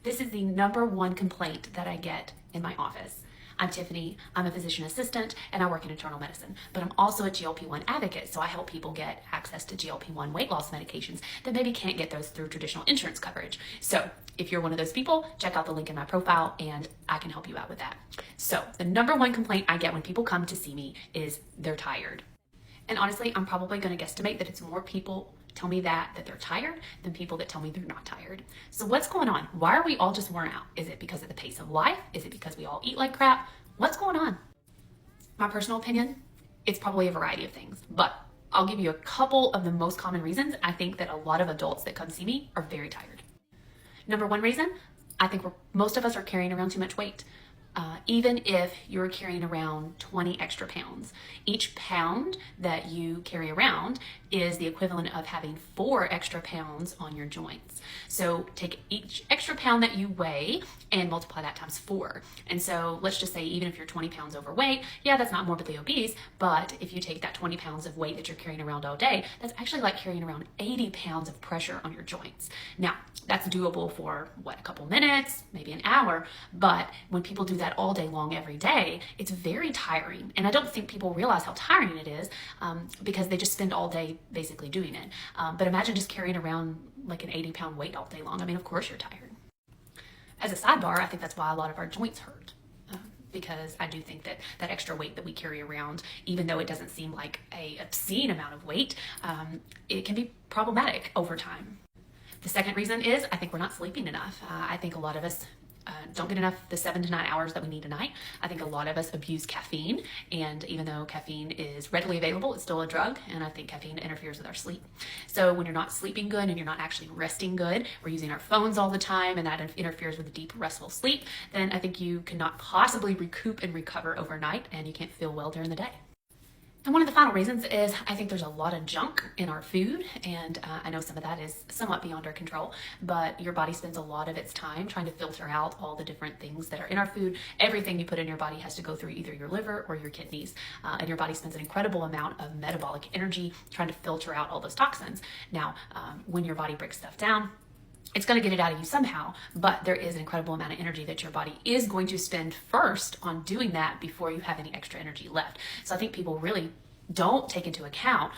This is the #1 complaint that I get in my office. I'm Tiffany, I'm a physician assistant, and I work in internal medicine, but I'm also a GLP-1 advocate, so I help people get access to GLP-1 weight loss medications that maybe can't get those through traditional insurance coverage. So if you're one of those people, check out the link in my profile and I can help you out with that. So the #1 complaint I get when people come to see me is they're tired. And honestly, I'm probably going to guesstimate that it's more people tell me that they're tired than people that tell me they're not tired. So what's going on? Why are we all just worn out? Is it because of the pace of life? Is it because we all eat like crap? What's going on? My personal opinion, it's probably a variety of things, but I'll give you a couple of the most common reasons I think that a lot of adults that come see me are very tired. #1 reason, I think most of us are carrying around too much weight. Even if you're carrying around 20 extra pounds, each pound that you carry around is the equivalent of having 4 extra pounds on your joints. So take each extra pound that you weigh and multiply that times 4. And so let's just say even if you're 20 pounds overweight, yeah, that's not morbidly obese, but if you take that 20 pounds of weight that you're carrying around all day, that's actually like carrying around 80 pounds of pressure on your joints. Now, that's doable for a couple minutes, maybe an hour, but when people do that all day long every day, it's very tiring. And I don't think people realize how tiring it is because they just spend all day basically doing it. But imagine just carrying around like an 80-pound weight all day long. I mean, of course you're tired. As a sidebar, I think that's why a lot of our joints hurt. Because I do think that that extra weight that we carry around, even though it doesn't seem like an obscene amount of weight, it can be problematic over time. The second reason is I think we're not sleeping enough. I think a lot of us don't get enough the 7 to 9 hours that we need a night. I think a lot of us abuse caffeine, and even though caffeine is readily available, it's still a drug, and I think caffeine interferes with our sleep. So when you're not sleeping good and you're not actually resting good, we're using our phones all the time, and that interferes with deep, restful sleep, then I think you cannot possibly recoup and recover overnight, and you can't feel well during the day. And one of the final reasons is I think there's a lot of junk in our food, and I know some of that is somewhat beyond our control, but your body spends a lot of its time trying to filter out all the different things that are in our food. Everything you put in your body has to go through either your liver or your kidneys, and your body spends an incredible amount of metabolic energy trying to filter out all those toxins. Now, when your body breaks stuff down, it's going to get it out of you somehow, but there is an incredible amount of energy that your body is going to spend first on doing that before you have any extra energy left. So I think people really don't take into account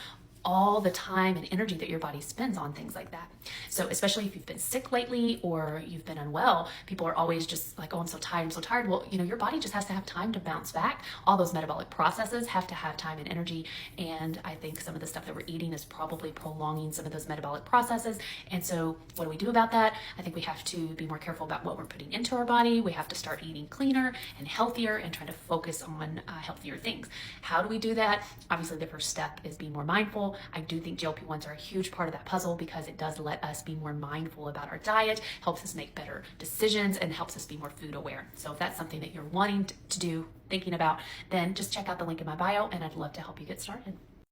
all the time and energy that your body spends on things like that. So especially if you've been sick lately or you've been unwell, people are always just like, oh, I'm so tired, I'm so tired. Well, your body just has to have time to bounce back. All those metabolic processes have to have time and energy. And I think some of the stuff that we're eating is probably prolonging some of those metabolic processes. And so what do we do about that? I think we have to be more careful about what we're putting into our body. We have to start eating cleaner and healthier and trying to focus on healthier things. How do we do that? Obviously, the first step is being more mindful. I do think GLP-1s are a huge part of that puzzle because it does let us be more mindful about our diet, helps us make better decisions, and helps us be more food aware. So if that's something that you're wanting to do, thinking about, then just check out the link in my bio and I'd love to help you get started.